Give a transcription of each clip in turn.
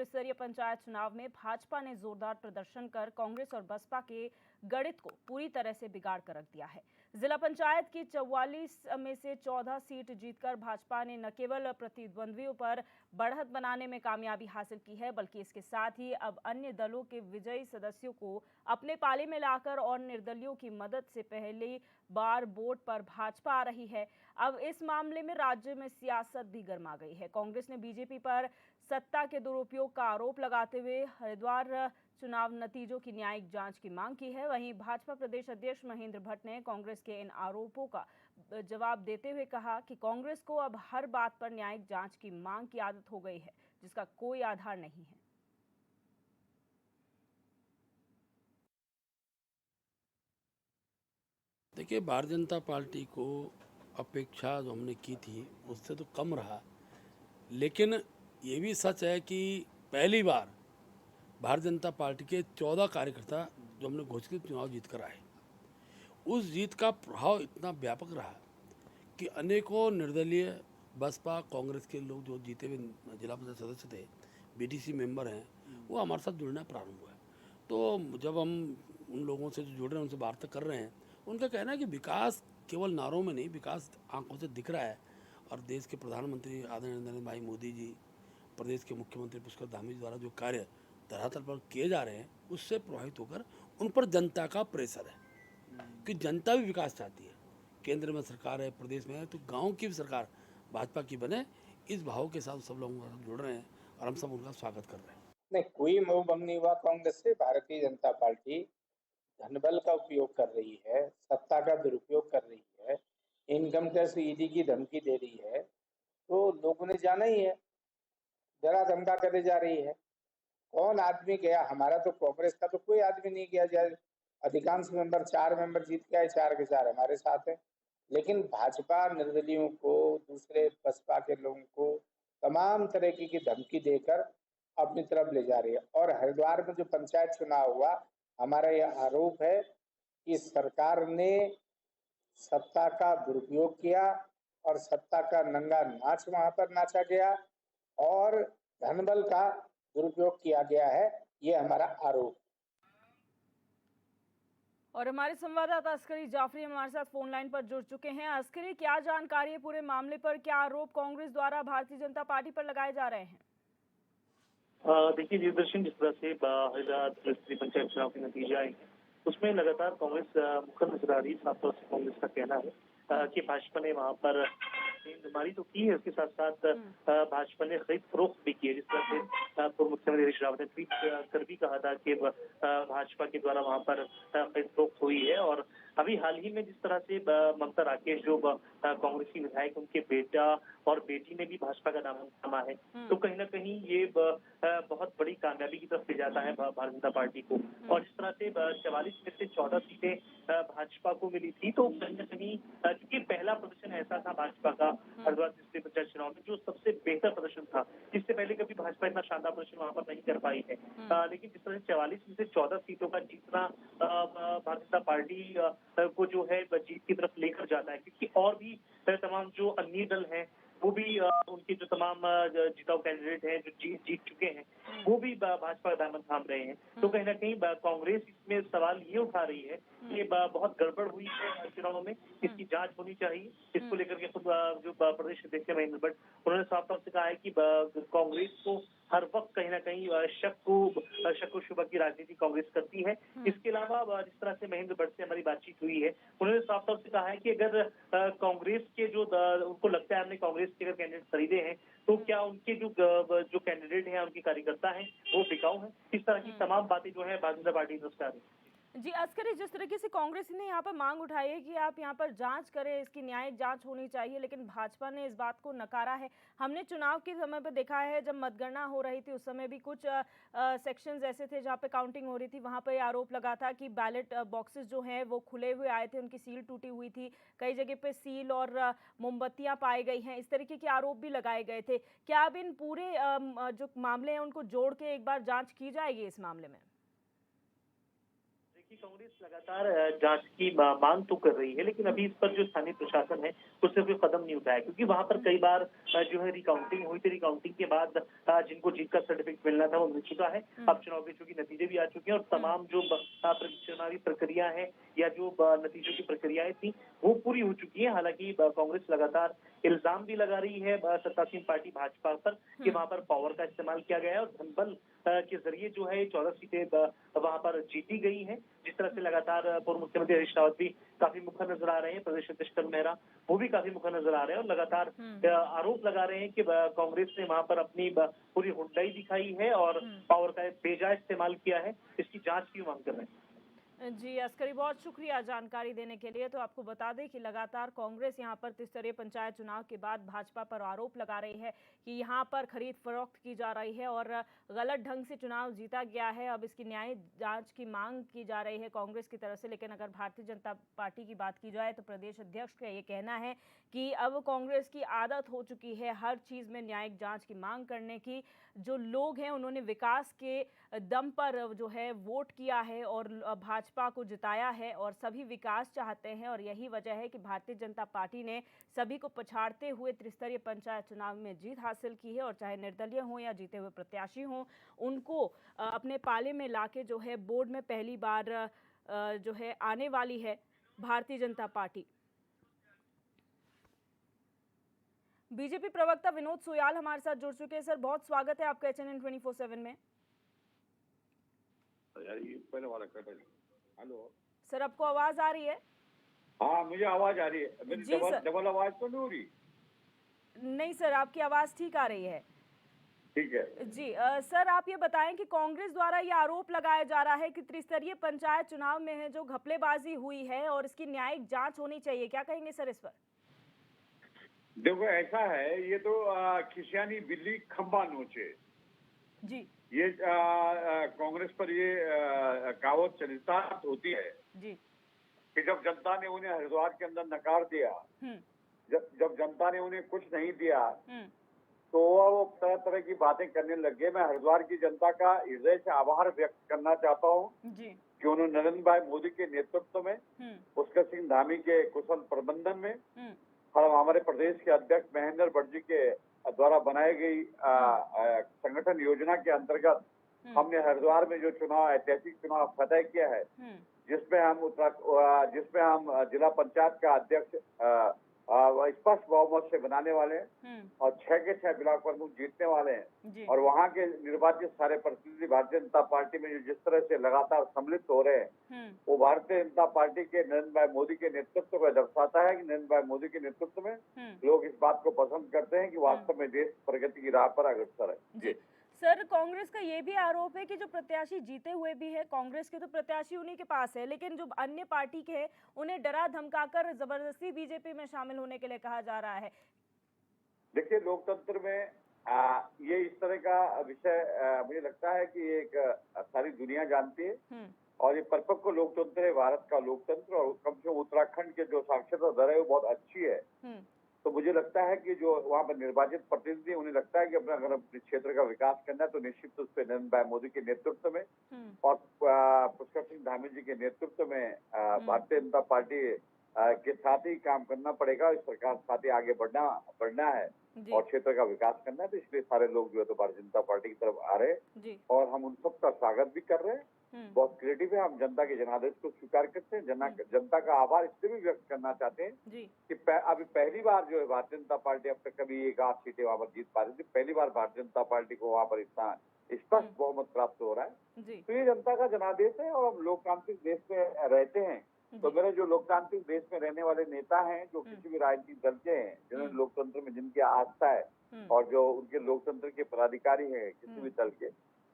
त्रिस्तरीय पंचायत चुनाव में भाजपा ने जोरदार प्रदर्शन कर कांग्रेस और बसपा के गणित को पूरी तरह से बिगाड़ कर रख दिया है। जिला पंचायत की 44 में से 14 सीट जीतकर भाजपा ने न केवल प्रतिद्वंद्वियों पर बढ़त बनाने में कामयाबी हासिल की है, बल्कि इसके साथ ही अब अन्य दलों के विजयी सदस्यों को अपने पाले में लाकर और निर्दलियों की मदद से पहली बार वोट पर भाजपा आ रही है। अब इस मामले में राज्य में सियासत भी गर्मा गई है। कांग्रेस ने बीजेपी पर सत्ता के दुरुपयोग का आरोप लगाते हुए हरिद्वार चुनाव नतीजों की न्यायिक जांच की मांग की है। वहीं भाजपा प्रदेश अध्यक्ष महेंद्र भट्ट ने कांग्रेस के इन आरोपों का जवाब देते हुए कहा कि कांग्रेस को अब हर बात पर न्यायिक जांच की मांग की आदत हो गई है, जिसका कोई आधार नहीं है। देखिए, भारतीय जनता पार्टी को अपेक्षा जो हमने की थी उससे तो कम रहा, लेकिन ये भी सच है कि पहली बार भारतीय जनता पार्टी के 14 कार्यकर्ता जो हमने घोषित चुनाव जीत कर आए, उस जीत का प्रभाव इतना व्यापक रहा कि अनेकों निर्दलीय बसपा कांग्रेस के लोग जो जीते हुए जिला परिषद सदस्य थे, बीटीसी मेंबर हैं, वो हमारे साथ जुड़ना प्रारंभ हुआ। तो जब हम उन लोगों से जो जुड़ रहे हैं, उनसे वार्ता कर रहे हैं, उनका कहना है कि विकास केवल नारों में नहीं, विकास आंखों से दिख रहा है। और देश के प्रधानमंत्री आदरणीय नरेंद्र भाई मोदी जी, प्रदेश के मुख्यमंत्री पुष्कर धामी जी द्वारा जो कार्य धरातल पर किए जा रहे हैं, उससे प्रभावित होकर उन पर जनता का प्रेशर है कि जनता भी विकास चाहती है। केंद्र में सरकार है, प्रदेश में है, तो गांव की भी सरकार भाजपा की बने, इस भाव के साथ सब लोग जुड़ रहे हैं और हम सब उनका स्वागत कर रहे हैं। नहीं, कोई मोह भंग नहीं हुआ कांग्रेस से। भारतीय जनता पार्टी धनबल का उपयोग कर रही है, सत्ता का दुरुपयोग कर रही है, इनकम टैक्स ईडी की धमकी दे रही है, तो लोगों ने जाना ही है, जरा धमका करे जा रही है। कौन आदमी गया? हमारा तो कांग्रेस का तो कोई आदमी नहीं गया। जाए अधिकांश मेंबर, 4 मेंबर जीत के आए, 4 के 4 हमारे साथ है। लेकिन भाजपा निर्दलियों को, दूसरे बसपा के लोगों को तमाम तरीके की धमकी देकर अपनी तरफ ले जा रही है। और हरिद्वार में जो पंचायत चुनाव हुआ, हमारा यह आरोप है कि सरकार ने सत्ता का दुरुपयोग किया और सत्ता का नंगा नाच वहां पर नाचा गया और धनबल का दुरुपयोग किया गया है, ये हमारा आरोप। और हमारे संवाददाता अस्करी जाफरी हमारे साथ फोन लाइन पर जुड़ चुके हैं। अस्करी, क्या जानकारी है पूरे मामले पर? क्या आरोप कांग्रेस द्वारा भारतीय जनता पार्टी पर लगाए जा रहे हैं? देखिए दूरदर्शन, जिस तरह से हरिद्वार त्रिस्तरीय पंचायत चुनाव के नतीजे आए, उसमें लगातार कांग्रेस मुखर नजर आ रही है। साफ तौर से कांग्रेस का कहना है कि भाजपा ने वहां पर गेंदबाजी तो की है, उसके साथ साथ भाजपा ने खरीद फरोख्त भी की है। जिस तरह से पूर्व मुख्यमंत्री हरीश रावत ने ट्वीट कर भी कहा था कि भाजपा के द्वारा वहां पर खरीद फरोख्त हुई है। और अभी हाल ही में जिस तरह से ममता राकेश जो कांग्रेस की विधायक, उनके बेटा और बेटी ने भी भाजपा का दामन थामा है, तो कहीं ना कहीं ये बहुत बड़ी कामयाबी की तरफ ले जाता है भारतीय जनता पार्टी को। और इस तरह से 44 में से 14 सीटें भाजपा को मिली थी, तो कहीं ना कहीं क्योंकि पहला प्रदर्शन ऐसा था भाजपा का हरिद्वार त्रिस्तरीय पंचायत चुनाव में जो सबसे बेहतर प्रदर्शन था, जिससे पहले कभी भाजपा इतना शानदार प्रदर्शन वहां पर नहीं कर पाई है। लेकिन जिस तरह से 44 में से 14 सीटों का जीतना भारतीय जनता पार्टी को जो है जीत की तरफ लेकर जाता है, क्योंकि और भी तमाम जो अन्य दल हैं वो भी उनके जो तमाम जिताऊ कैंडिडेट हैं जो जीत चुके हैं, वो भी भाजपा का दामन थाम रहे हैं। तो कहीं ना कहीं कांग्रेस इसमें सवाल ये उठा रही है कि बहुत गड़बड़ हुई है चुनावों में, इसकी जांच होनी चाहिए। इसको लेकर के खुद जो प्रदेश अध्यक्ष महेंद्र भट्ट, उन्होंने साफ तौर से कहा है कि कांग्रेस को हर वक्त कहीं ना कहीं शक शुबा की राजनीति कांग्रेस करती है। इसके अलावा जिस तरह से महेंद्र भट्ट से हमारी बातचीत हुई है, उन्होंने साफ तौर से कहा है कि अगर कांग्रेस के जो उनको लगता है हमने कांग्रेस के अगर कैंडिडेट खरीदे हैं, तो क्या उनके जो कैंडिडेट हैं, उनके कार्यकर्ता हैं, वो बिकाऊ हैं? इस तरह की तमाम बातें जो है भारतीय जनता पार्टी की तरफ से आ रही है। जी अस्करी, जिस तरीके से कांग्रेस ने यहाँ पर मांग उठाई है कि आप यहाँ पर जांच करें, इसकी न्यायिक जांच होनी चाहिए, लेकिन भाजपा ने इस बात को नकारा है। हमने चुनाव के समय पर देखा है, जब मतगणना हो रही थी उस समय भी कुछ सेक्शंस ऐसे थे जहाँ पे काउंटिंग हो रही थी, वहाँ पर आरोप लगा था कि बैलेट बॉक्सेस जो हैं वो खुले हुए आए थे, उनकी सील टूटी हुई थी, कई जगह पे सील और मोमबत्तियाँ पाई गई हैं, इस तरीके के आरोप भी लगाए गए थे। क्या अब इन पूरे जो मामले हैं उनको जोड़ के एक बार जाँच की जाएगी इस मामले में? कि कांग्रेस लगातार जांच की मांग तो कर रही है, लेकिन अभी इस पर जो स्थानीय प्रशासन है उसने कोई कदम नहीं उठाया, क्योंकि वहां पर कई बार जो है रिकाउंटिंग हुई थी। रिकाउंटिंग के बाद जिनको जीत का सर्टिफिकेट मिलना था वो मिल चुका है। अब चुनाव के चूंकि नतीजे भी आ चुके हैं और तमाम जो चुनावी प्रक्रिया है या जो नतीजों की प्रक्रियाएं थी वो पूरी हो चुकी है। हालांकि कांग्रेस लगातार इल्जाम भी लगा रही है सत्तासीन पार्टी भाजपा पर कि वहां पर पावर का इस्तेमाल किया गया है और धनबल के जरिए जो है 14 सीटें वहां पर जीती गई हैं। जिस तरह से लगातार पूर्व मुख्यमंत्री हरीश रावत भी काफी मुखर नजर आ रहे हैं, प्रदेश अध्यक्ष करण मेहरा वो भी काफी मुखर नजर आ रहे हैं और लगातार आरोप लगा रहे हैं कि कांग्रेस ने वहां पर अपनी पूरी हुंडई दिखाई है और पावर का बेजा इस्तेमाल किया है। इसकी जांच की मांग कर रहे हैं। जी अस्करी, बहुत शुक्रिया जानकारी देने के लिए। तो आपको बता दें कि लगातार कांग्रेस यहां पर त्रिस्तरीय पंचायत चुनाव के बाद भाजपा पर आरोप लगा रही है कि यहां पर खरीद फरोख्त की जा रही है और गलत ढंग से चुनाव जीता गया है। अब इसकी न्यायिक जांच की मांग की जा रही है कांग्रेस की तरफ से। लेकिन अगर भारतीय जनता पार्टी की बात की जाए तो प्रदेश अध्यक्ष का ये कहना है कि अब कांग्रेस की आदत हो चुकी है हर चीज में न्यायिक जांच की मांग करने की। जो लोग हैं उन्होंने विकास के दम पर जो है वोट किया है और भाजपा को जिताया है और सभी विकास चाहते हैं और यही वजह है कि भारतीय जनता पार्टी ने सभी को पछाड़ते हुए त्रिस्तरीय पंचायत चुनाव में जीत हासिल की है। और चाहे निर्दलीय हों या जीते हुए प्रत्याशी हों, उनको अपने पाले में लाके जो है बोर्ड में पहली बार जो है आने वाली है भारतीय जनता पार्टी। बीजेपी प्रवक्ता विनोद सुयाल हमारे साथ जुड़ चुके हैं। सर, बहुत स्वागत है आपका HNN 24/7 में। यार ये पहले वाला कट है। हेलो सर, आपको आवाज आ रही है? हाँ, मुझे आवाज आ रही है। मेरी जी सर। डबल आवाज तो नहीं हो रही? नहीं सर, आपकी आवाज ठीक आ रही है। ठीक है जी सर, आप ये बताएं कि कांग्रेस द्वारा ये आरोप लगाया जा रहा है कि त्रिस्तरीय पंचायत चुनाव में है जो घपलेबाजी हुई है और इसकी न्यायिक जांच होनी चाहिए। क्या कहेंगे सर इस पर? देखो, ऐसा है, ये तो खिसियानी बिल्ली खंबा नोचे। जी ये कांग्रेस पर ये कहावत चरितार्थ होती है जी कि जब जनता ने उन्हें हरिद्वार के अंदर नकार दिया, जब जनता ने उन्हें कुछ नहीं दिया, तो वो तरह तरह की बातें करने लग गए। मैं हरिद्वार की जनता का हृदय से आभार व्यक्त करना चाहता हूँ कि उन्होंने नरेंद्र भाई मोदी के नेतृत्व में, पुष्कर सिंह धामी के कुशल प्रबंधन में और हमारे प्रदेश के अध्यक्ष महेंद्र भट्ट जी के द्वारा बनाई गई संगठन योजना के अंतर्गत हमने हरिद्वार में जो चुनाव, ऐतिहासिक चुनाव फतह किया है, जिसमें हम जिला पंचायत का अध्यक्ष स्पष्ट बहुमत से बनाने वाले हैं और 6 के 6 ब्लॉक प्रमुख जीतने वाले हैं। और वहाँ के निर्वाचित सारे प्रतिनिधि भारतीय जनता पार्टी में जो जिस तरह से लगातार सम्मिलित हो रहे हैं, वो भारतीय जनता पार्टी के नरेंद्र भाई मोदी के नेतृत्व को दर्शाता है कि नरेंद्र भाई मोदी के नेतृत्व में लोग इस बात को पसंद करते हैं कि वास्तव में देश प्रगति की राह पर अग्रसर है। जी सर, कांग्रेस का ये भी आरोप है कि जो प्रत्याशी जीते हुए भी है, कांग्रेस के तो प्रत्याशी उन्हीं के पास है, लेकिन जो अन्य पार्टी के हैं उन्हें डरा धमकाकर जबरदस्ती बीजेपी में शामिल होने के लिए कहा जा रहा है। देखिए, लोकतंत्र में ये इस तरह का विषय मुझे लगता है कि एक सारी दुनिया जानती है और ये परिपक्व लोकतंत्र है, भारत का लोकतंत्र। और कम से कम उत्तराखंड के जो साक्षरता दर है वो बहुत अच्छी है। तो मुझे लगता है कि जो वहाँ पर निर्वाचित प्रतिनिधि, उन्हें लगता है कि अगर अपने क्षेत्र का विकास करना है तो निश्चित रूप से नरेंद्र भाई मोदी के नेतृत्व में और पुष्कर सिंह धामी जी के नेतृत्व में भारतीय जनता पार्टी के साथ ही काम करना पड़ेगा। इस सरकार के साथ ही आगे बढ़ना है और क्षेत्र का विकास करना है। तो इसलिए सारे लोग जो है तो भारतीय जनता पार्टी की तरफ आ रहे हैं और हम उन सबका स्वागत भी कर रहे हैं। बहुत क्रिएटिव है। हम जनता के जनादेश को स्वीकार करते हैं। जनता का आभार इसलिए भी व्यक्त करना चाहते हैं कि अभी पहली बार जो है भारतीय जनता पार्टी अब तक कभी 1-8 सीटें वहां पर जीत पा रही थी। पहली बार भारतीय जनता पार्टी को वहां पर इतना स्पष्ट बहुमत प्राप्त हो रहा है। तो ये जनता का जनादेश है और हम लोकतांत्रिक देश में रहते हैं। तो मेरे जो लोकतांत्रिक देश में रहने वाले नेता हैं, जो किसी भी राजनीतिक दल के हैं, जिन्होंने लोकतंत्र में जिनकी आस्था है और जो उनके लोकतंत्र के पदाधिकारी हैं किसी भी दल के,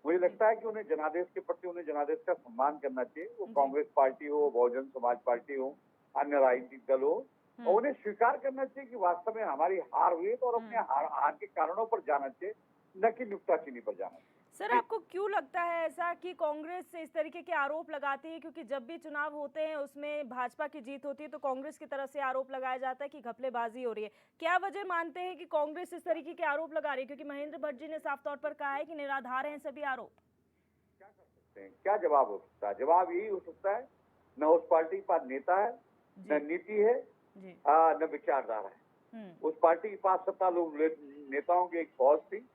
मुझे लगता है कि उन्हें जनादेश के प्रति उन्हें जनादेश का सम्मान करना चाहिए। वो कांग्रेस पार्टी हो, बहुजन समाज पार्टी हो, अन्य राजनीतिक दल हो, और उन्हें स्वीकार करना चाहिए कि वास्तव में हमारी हार हुई है तो और अपने हार के कारणों पर जाना चाहिए, न कि नुक्ताचीनी पर जाना चाहिए। सर, आपको क्यों लगता है ऐसा कि कांग्रेस इस तरीके के आरोप लगाती है? क्योंकि जब भी चुनाव होते हैं उसमें भाजपा की जीत होती है तो कांग्रेस की तरफ से आरोप लगाया जाता है कि घपलेबाजी हो रही है। क्या वजह मानते हैं कि कांग्रेस इस तरीके के आरोप लगा रही है? क्योंकि महेंद्र भट्ट जी ने साफ तौर पर कहा है कि निराधार हैं सभी आरोप। सकते हैं? क्या जवाब हो सकता है? जवाब यही हो सकता है, न उस पार्टी के पास नेता है, न नीति है, न विचारधारा है। उस पार्टी के पास सत्ता लोग नेताओं की एक फौज थी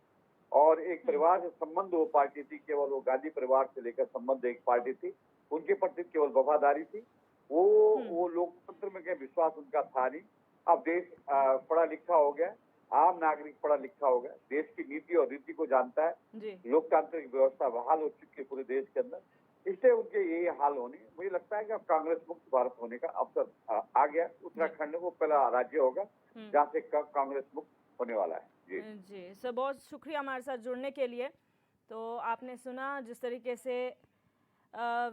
और एक परिवार से संबंध वो पार्टी थी, केवल वो गांधी परिवार से लेकर संबंध एक पार्टी थी, उनके प्रति केवल वफादारी थी। वो लोकतंत्र में क्या विश्वास उनका था नहीं। अब देश पढ़ा लिखा हो गया, आम नागरिक पढ़ा लिखा हो गया, देश की नीति और रीति को जानता है, लोकतांत्रिक व्यवस्था बहाल हो चुकी है पूरे देश के अंदर, इसलिए उनके यही हाल होने। मुझे लगता है कि अब कांग्रेस मुक्त भारत होने का अवसर आ गया। उत्तराखंड वो पहला राज्य होगा जहाँ से कांग्रेस मुक्त होने वाला है। जी सर, बहुत शुक्रिया हमारे साथ जुड़ने के लिए। तो आपने सुना जिस तरीके से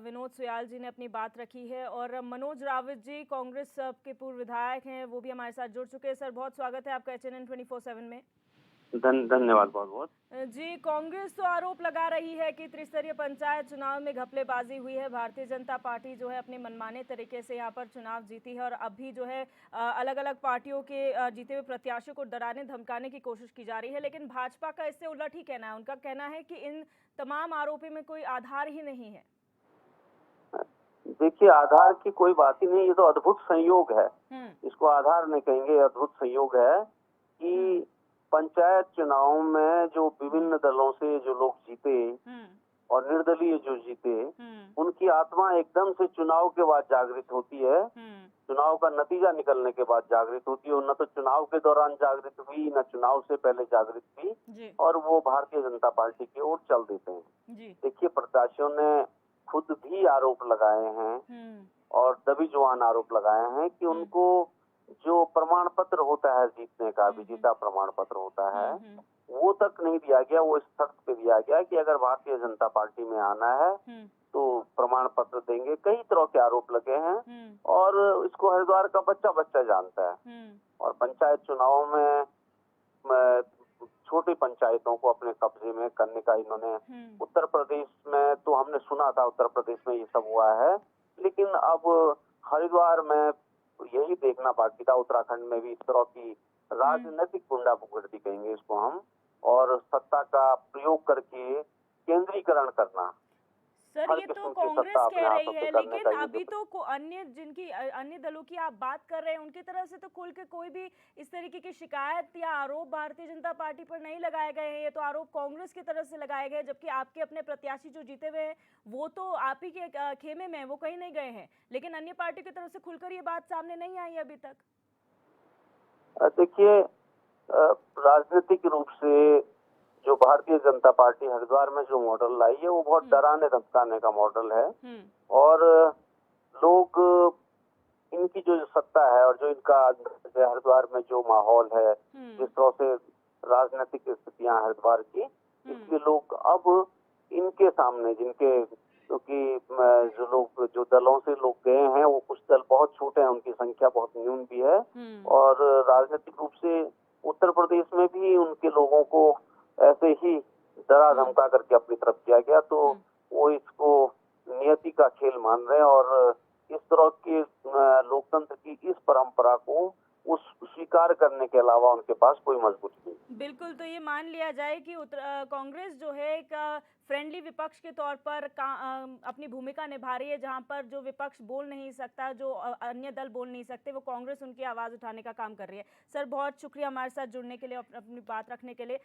विनोद सुयाल जी ने अपनी बात रखी है, और मनोज रावत जी कांग्रेस के पूर्व विधायक हैं, वो भी हमारे साथ जुड़ चुके हैं। सर बहुत स्वागत है आपका HNN 24/7 में। धन्यवाद बहुत बहुत। जी, कांग्रेस तो आरोप लगा रही है कि त्रिस्तरीय पंचायत चुनाव में घपलेबाजी हुई है। भारतीय जनता पार्टी जो है अपने मनमाने तरीके से यहाँ पर चुनाव जीती है, और अभी जो है अलग अलग पार्टियों के जीते हुए प्रत्याशियों को डराने धमकाने की कोशिश की जा रही है। लेकिन भाजपा का इससे उलट ही कहना है। उनका कहना है कि इन तमाम आरोपों में कोई आधार ही नहीं है। देखिए, आधार की कोई बात ही नहीं, ये तो अद्भुत संयोग है। इसको आधार नहीं कहेंगे, अद्भुत संयोग है कि पंचायत चुनाव में जो विभिन्न दलों से जो लोग जीते और निर्दलीय जो जीते, उनकी आत्मा एकदम से चुनाव के बाद जागृत होती है। चुनाव का नतीजा निकलने के बाद जागृत होती है। न तो चुनाव के दौरान जागृत हुई, न चुनाव से पहले जागृत हुई, और वो भारतीय जनता पार्टी की ओर चल देते हैं। देखिए, प्रत्याशियों ने खुद भी आरोप लगाए हैं और दबी जुबान आरोप लगाए हैं कि उनको जो प्रमाण पत्र होता है जीतने का, विजेता प्रमाण पत्र होता है, वो तक नहीं दिया गया। वो इस शर्त पे दिया गया कि अगर भारतीय जनता पार्टी में आना है तो प्रमाण पत्र देंगे। कई तरह के आरोप लगे हैं और इसको हरिद्वार का बच्चा बच्चा जानता है। और पंचायत चुनाव में छोटी पंचायतों को अपने कब्जे में करने का इन्होंने, उत्तर प्रदेश में तो हमने सुना था उत्तर प्रदेश में ये सब हुआ है, लेकिन अब हरिद्वार में यही देखना बाकी था। उत्तराखंड में भी इस तरह की राजनीतिक गुंडागर्दी कहेंगे इसको हम, और सत्ता का प्रयोग करके केंद्रीकरण करना। सर, ये तो कांग्रेस कह रही है, लेकिन अभी तो अन्य दलों की आप बात कर रहे हैं, उनकी तरफ से तो खुल के कोई भी इस तरीके की शिकायत या आरोप भारतीय जनता पार्टी पर नहीं लगाए गए हैं। ये तो आरोप कांग्रेस की तरफ से लगाए गए, जबकि आपके अपने प्रत्याशी जो जीते हुए हैं वो तो आप ही के खेमे में, वो कहीं नहीं गए हैं। लेकिन अन्य पार्टी की तरफ से खुलकर ये बात सामने नहीं आई अभी तक। देखिए, राजनीतिक रूप से जो भारतीय जनता पार्टी हरिद्वार में जो मॉडल लाई है वो बहुत डराने धमकाने का मॉडल है। और लोग, इनकी जो सत्ता है और जो इनका हरिद्वार में जो माहौल है, जिस तरह से राजनीतिक स्थितियां हरिद्वार की, इसलिए लोग अब इनके सामने, जिनके, क्योंकि जो दलों से लोग गए हैं वो कुछ दल बहुत छोटे हैं, उनकी संख्या बहुत न्यून भी है, और राजनीतिक रूप से उत्तर प्रदेश में भी उनके लोगों को ऐसे ही डरा धमका करके अपनी तरफ किया गया। तो वो इसको नियति का खेल मान रहे हैं और इस तरह के लोकतंत्र की इस परंपरा को स्वीकार करने के अलावा उनके पास कोई मजबूती नहीं। बिल्कुल, तो ये मान लिया जाए कि कांग्रेस जो है एक फ्रेंडली विपक्ष के तौर पर अपनी भूमिका निभा रही है, जहां पर जो विपक्ष बोल नहीं सकता, जो अन्य दल बोल नहीं सकते, वो कांग्रेस उनकी आवाज उठाने का काम कर रही है। सर बहुत शुक्रिया हमारे साथ जुड़ने के लिए, अपनी बात रखने के लिए।